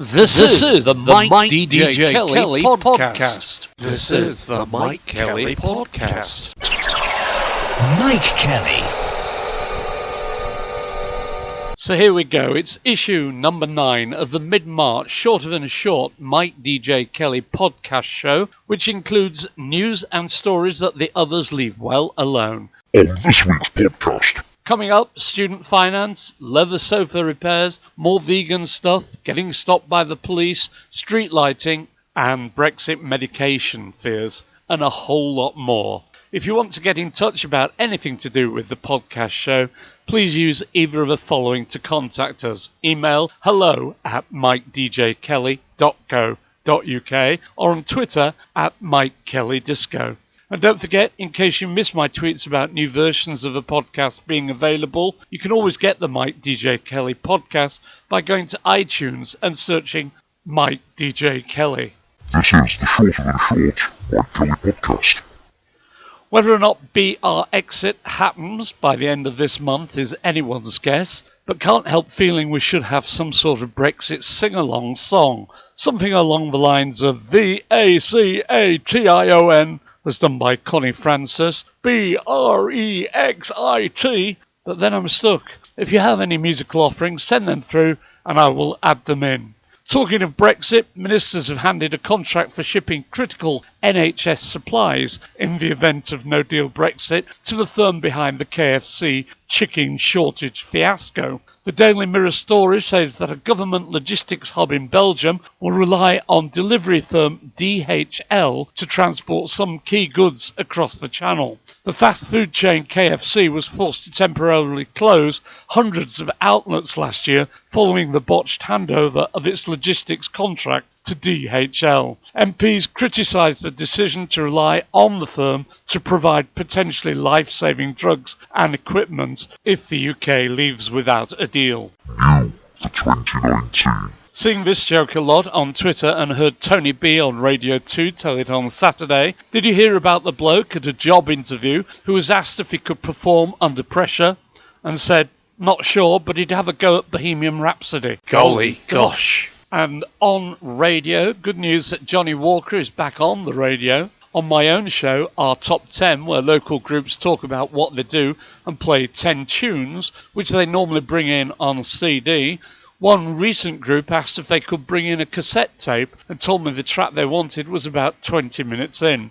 This is the MikeDJKelly Podcast. This is the Mike Kelly Podcast. Mike Kelly. So here we go. It's issue number 9 of the mid-March Shorter Than Short MikeDJKelly Podcast show, which includes news and stories that the others leave well alone. On this week's podcast. Coming up, student finance, leather sofa repairs, more vegan stuff, getting stopped by the police, street lighting, and Brexit medication fears, and a whole lot more. If you want to get in touch about anything to do with the podcast show, please use either of the following to contact us. Email hello@MikeDJKelly.co.uk or on Twitter @MikeKellyDisco. And don't forget, in case you missed my tweets about new versions of the podcast being available, you can always get the Mike DJ Kelly podcast by going to iTunes and searching Mike DJ Kelly. This is the Shorter Than Short Mike Kelly Podcast. Whether or not BRexit happens by the end of this month is anyone's guess, but can't help feeling we should have some sort of Brexit sing-along song, something along the lines of VACATION, as done by Connie Francis, BREXIT, but then I'm stuck. If you have any musical offerings, send them through and I will add them in. Talking of Brexit, ministers have handed a contract for shipping critical NHS supplies in the event of no-deal Brexit to the firm behind the KFC chicken shortage fiasco. The Daily Mirror story says that a government logistics hub in Belgium will rely on delivery firm DHL to transport some key goods across the channel. The fast food chain KFC was forced to temporarily close hundreds of outlets last year following the botched handover of its logistics contract to DHL. MPs criticised the decision to rely on the firm to provide potentially life-saving drugs and equipment if the UK leaves without a deal. New for 2019. Seeing this joke a lot on Twitter and heard Tony B on Radio 2 tell it on Saturday. Did you hear about the bloke at a job interview who was asked if he could perform under pressure and said, not sure, but he'd have a go at Bohemian Rhapsody? Golly gosh. And on radio, good news that Johnny Walker is back on the radio. On my own show, our Top 10, where local groups talk about what they do and play 10 tunes, which they normally bring in on CD. One recent group asked if they could bring in a cassette tape and told me the track they wanted was about 20 minutes in.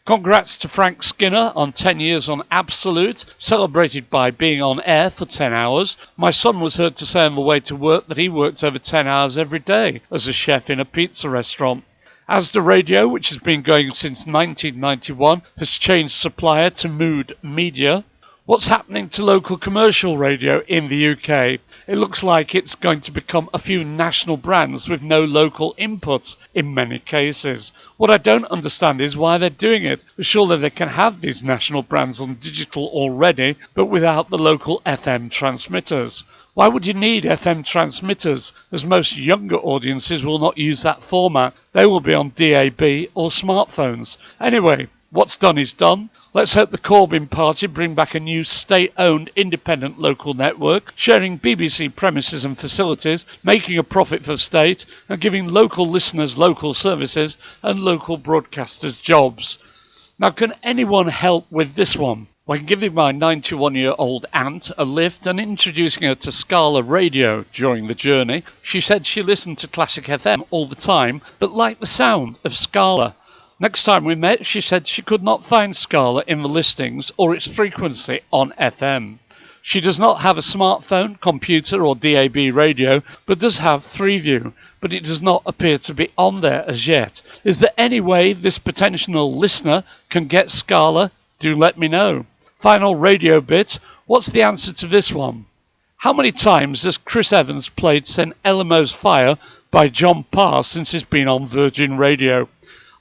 Congrats to Frank Skinner on 10 years on Absolute, celebrated by being on air for 10 hours. My son was heard to say on the way to work that he worked over 10 hours every day as a chef in a pizza restaurant. Asda Radio, which has been going since 1991, has changed supplier to Mood Media. What's happening to local commercial radio in the UK? It looks like it's going to become a few national brands with no local inputs in many cases. What I don't understand is why they're doing it. Surely they can have these national brands on digital already, but without the local FM transmitters. Why would you need FM transmitters, as most younger audiences will not use that format? They will be on DAB or smartphones. Anyway, what's done is done. Let's hope the Corbyn party bring back a new state-owned independent local network, sharing BBC premises and facilities, making a profit for the state, and giving local listeners local services and local broadcasters jobs. Now, can anyone help with this one? Well, I can give you my 91-year-old aunt a lift and introducing her to Scala Radio during the journey. She said she listened to Classic FM all the time, but liked the sound of Scala. Next time we met, she said she could not find Scala in the listings or its frequency on FM. She does not have a smartphone, computer or DAB radio, but does have Freeview, but it does not appear to be on there as yet. Is there any way this potential listener can get Scala? Do let me know. Final radio bit. What's the answer to this one? How many times has Chris Evans played St. Elmo's Fire by John Parr since he's been on Virgin Radio?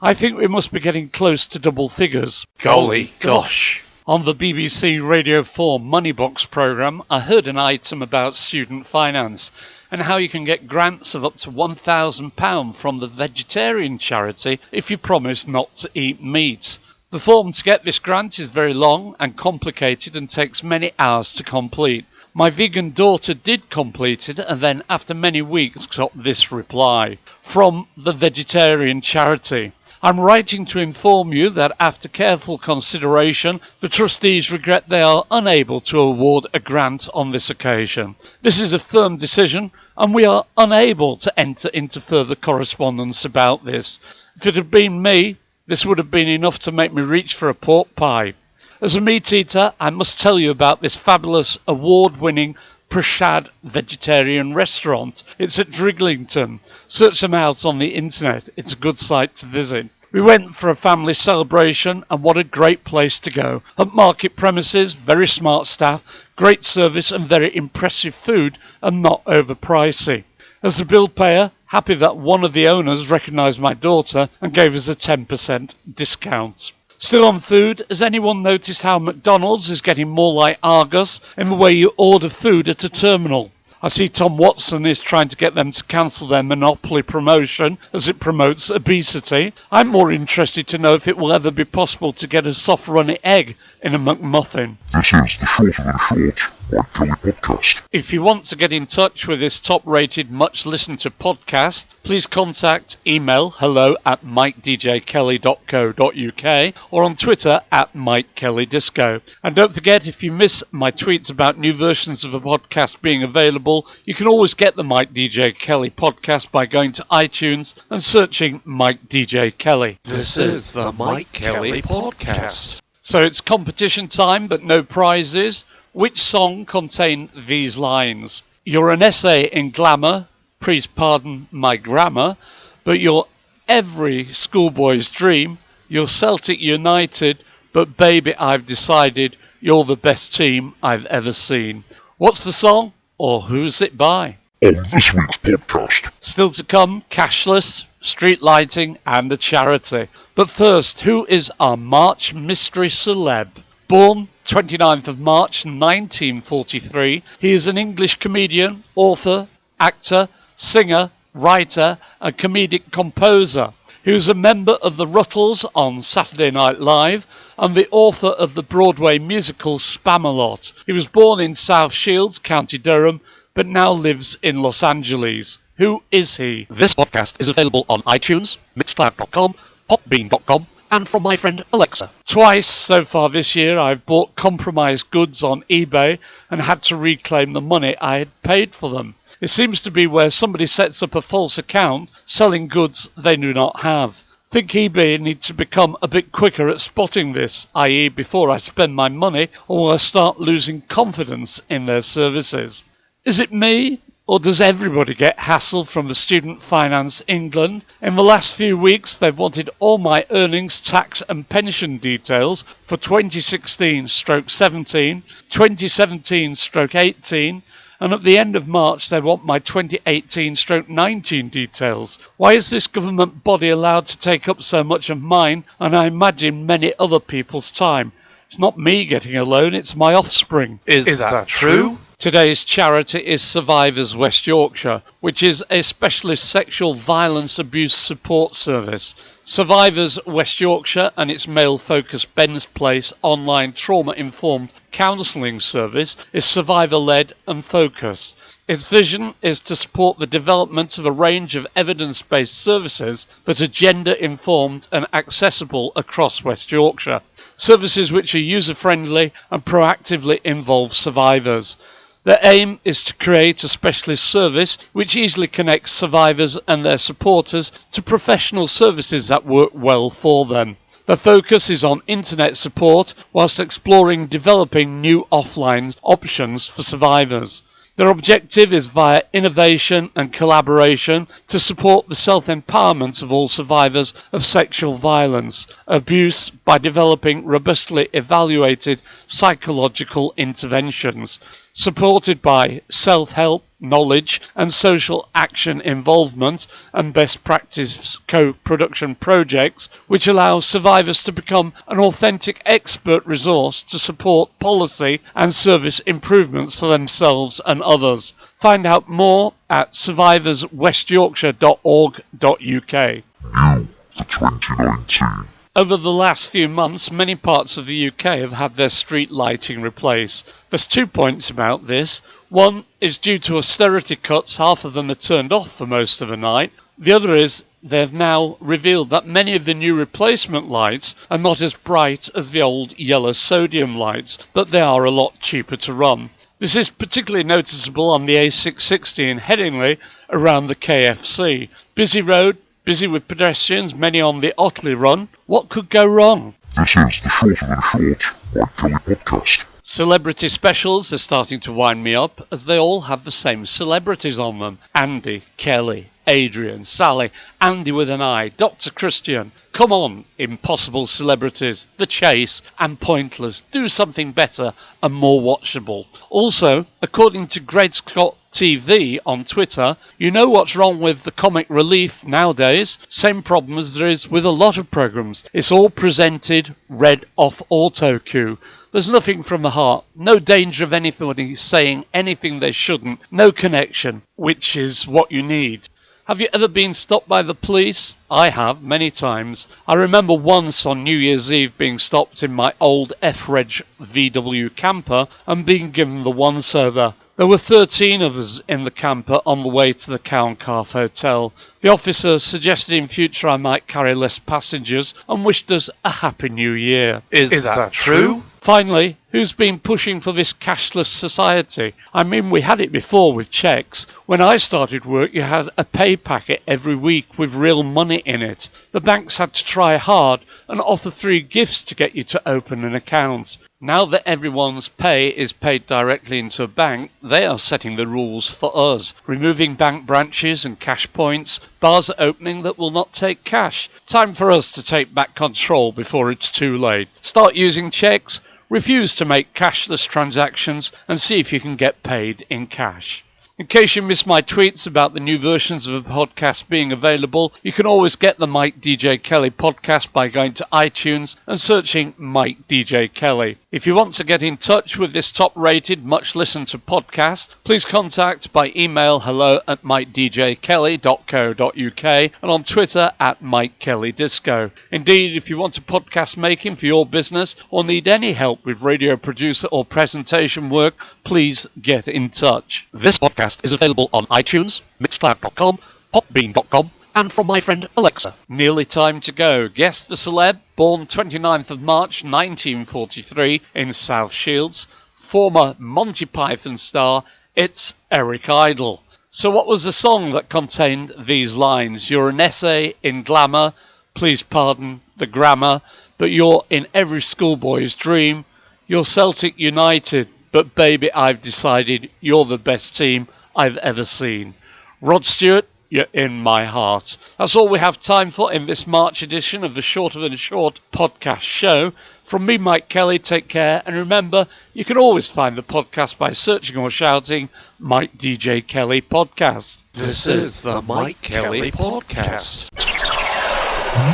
I think we must be getting close to double figures. Golly gosh. On the BBC Radio 4 Moneybox programme, I heard an item about student finance and how you can get grants of up to £1,000 from the vegetarian charity if you promise not to eat meat. The form to get this grant is very long and complicated and takes many hours to complete. My vegan daughter did complete it, and then after many weeks got this reply from the vegetarian charity. I'm writing to inform you that after careful consideration, the trustees regret they are unable to award a grant on this occasion. This is a firm decision, and we are unable to enter into further correspondence about this. If it had been me, this would have been enough to make me reach for a pork pie. As a meat eater, I must tell you about this fabulous award-winning Prashad vegetarian restaurant. It's at Driglington. Search them out on the internet. It's a good site to visit. We went for a family celebration, and what a great place to go. Upmarket premises, very smart staff, great service and very impressive food, and not overpricey. As the bill payer, happy that one of the owners recognised my daughter and gave us a 10% discount. Still on food, has anyone noticed how McDonald's is getting more like Argos in the way you order food at a terminal? I see Tom Watson is trying to get them to cancel their Monopoly promotion as it promotes obesity. I'm more interested to know if it will ever be possible to get a soft runny egg in a McMuffin. This is the Shorter Than Short MikeKelly Podcast. If you want to get in touch with this top-rated, much-listened-to podcast, please contact email hello@MikeDJKelly.co.uk or on Twitter @MikeKellyDisco. And don't forget, if you miss my tweets about new versions of the podcast being available, you can always get the Mike DJ Kelly podcast by going to iTunes and searching Mike DJ Kelly. This is the Mike Kelly Podcast. So it's competition time, but no prizes. Which song contained these lines? You're an essay in glamour, please pardon my grammar, but you're every schoolboy's dream. You're Celtic United, but baby, I've decided you're the best team I've ever seen. What's the song, or who's it by? On this week's podcast. Still to come, Cashless, street lighting, and a charity. But first, who is our March mystery celeb? Born 29th of March 1943, he is an English comedian, author, actor, singer, writer, and comedic composer. He was a member of the Ruttles on Saturday Night Live and the author of the Broadway musical Spamalot. He was born in South Shields, County Durham, but now lives in Los Angeles. Who is he? This podcast is available on iTunes, Mixcloud.com, Popbean.com, and from my friend Alexa. Twice so far this year I've bought compromised goods on eBay and had to reclaim the money I had paid for them. It seems to be where somebody sets up a false account selling goods they do not have. I think eBay needs to become a bit quicker at spotting this, i.e. before I spend my money or will I start losing confidence in their services. Is it me? Or does everybody get hassled from the Student Finance England? In the last few weeks, they've wanted all my earnings, tax and pension details for 2016/17, 2017/18, and at the end of March, they want my 2018/19 details. Why is this government body allowed to take up so much of mine, and I imagine many other people's time? It's not me getting a loan, it's my offspring. Is that true? Today's charity is Survivors West Yorkshire, which is a specialist sexual violence abuse support service. Survivors West Yorkshire and its male-focused Ben's Place online trauma-informed counselling service is survivor-led and focused. Its vision is to support the development of a range of evidence-based services that are gender-informed and accessible across West Yorkshire. Services which are user-friendly and proactively involve survivors. Their aim is to create a specialist service which easily connects survivors and their supporters to professional services that work well for them. Their focus is on internet support whilst exploring developing new offline options for survivors. Their objective is via innovation and collaboration to support the self-empowerment of all survivors of sexual violence, abuse by developing robustly evaluated psychological interventions, supported by self-help, knowledge and social action involvement and best practice co-production projects which allow survivors to become an authentic expert resource to support policy and service improvements for themselves and others. Find out more at survivorswestyorkshire.org.uk. New for 2019. Over the last few months, many parts of the UK have had their street lighting replaced. There's 2 points about this. One is due to austerity cuts, half of them are turned off for most of the night. The other is they've now revealed that many of the new replacement lights are not as bright as the old yellow sodium lights, but they are a lot cheaper to run. This is particularly noticeable on the A660 in Headingley around the KFC. Busy road, busy with pedestrians, many on the Otley run. What could go wrong? This is the Shorter Than Short MikeKelly Podcast. Celebrity specials are starting to wind me up as they all have the same celebrities on them. Andy, Kelly, Adrian, Sally, Andy with an I, Dr. Christian. Come on, impossible celebrities, The Chase and Pointless. Do something better and more watchable. Also, according to Greg Scott TV on Twitter, you know what's wrong with the comic relief nowadays? Same problem as there is with a lot of programs. It's all presented read off auto cue. There's nothing from the heart, no danger of anybody saying anything they shouldn't, no connection, which is what you need. Have you ever been stopped by the police? I have, many times. I remember once on New Year's Eve being stopped in my old F-Reg VW camper and being given the once-over. There were 13 of us in the camper on the way to the Cow and Calf Hotel. The officer suggested in future I might carry less passengers and wished us a happy new year. Is that true? Finally, who's been pushing for this cashless society? I mean, we had it before with cheques. When I started work, you had a pay packet every week with real money in it. The banks had to try hard and offer 3 gifts to get you to open an account. Now that everyone's pay is paid directly into a bank, they are setting the rules for us, removing bank branches and cash points. Bars are opening that will not take cash. Time for us to take back control before it's too late. Start using cheques, refuse to make cashless transactions, and see if you can get paid in cash. In case you missed my tweets about the new versions of the podcast being available, you can always get the Mike DJ Kelly podcast by going to iTunes and searching Mike DJ Kelly. If you want to get in touch with this top-rated, much-listened-to podcast, please contact by email hello@MikeDJKelly.co.uk and on Twitter @MikeKellyDisco. Indeed, if you want a podcast making for your business or need any help with radio producer or presentation work, please get in touch. This podcast is available on iTunes, Mixcloud.com, Popbean.com, and from my friend Alexa. Nearly time to go. Guess the celeb, born 29th of March 1943 in South Shields, former Monty Python star, it's Eric Idle. So what was the song that contained these lines? You're an essay in glamour, please pardon the grammar, but you're in every schoolboy's dream. You're Celtic United, but baby I've decided you're the best team I've ever seen. Rod Stewart, you're in my heart. That's all we have time for in this March edition of the Shorter Than Short podcast show. From me, Mike Kelly, take care. And remember, you can always find the podcast by searching or shouting Mike DJ Kelly Podcast. This is the Mike Kelly Podcast.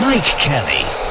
Mike Kelly.